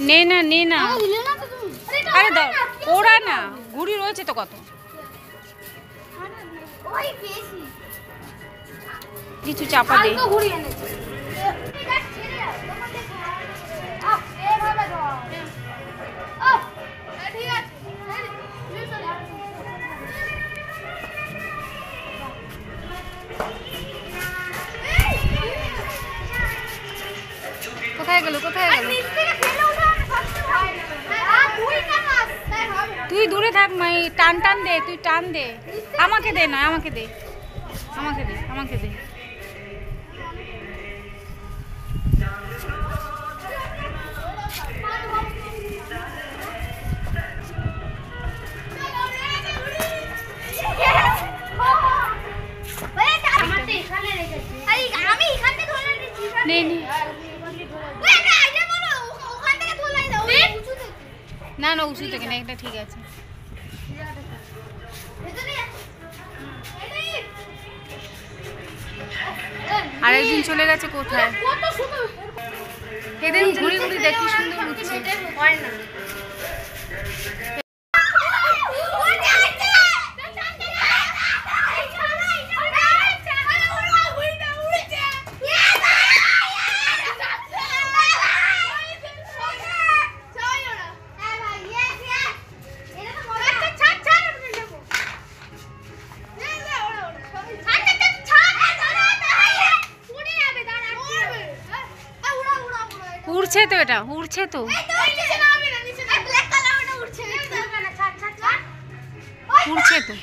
নে না নে না, আরে দাও ওরা না, ঘুড়ি রয়েছে তো কত, কিছু চাপা দে। কোথায় গেল কোথায় গেল? তুই দূরে থাক, মাই টান টান দে, তুই টান দে, আমাকে দে না, আমাকে দে, আমাকে দে, আমাকে দে। না না উঁচু থেকে না, এটা ঠিক আছে। আরেকদিন চলে গেছে কোথায়, এদের ঘুরি ঘুরি দেখি সুন্দর উঠছে। উড়ছে তো, এটা উড়ছে তো, উড়ছে তো।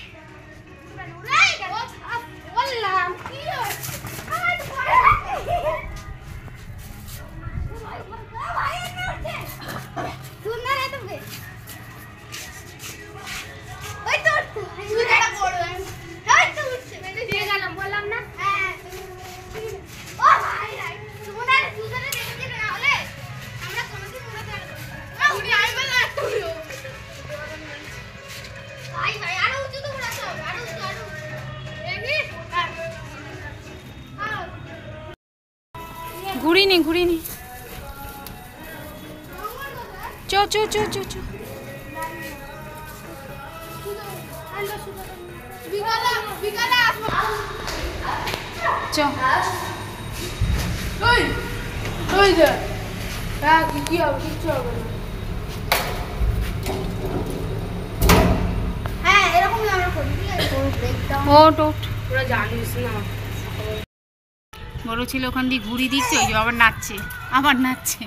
ঘুরিনি ঘুরিনি, চো চো চো চো চো। চো কি হবে, কিচ্ছু হবে না। হ্যাঁ এরকমই আমরা করি, ঠিক আছে? ওট ওট, তোরা জানিস না, বড় ছিল ওখান দিয়ে ঘুরি দিচ্ছে, ওই যে আবার নাচছে, আবার নাচছে।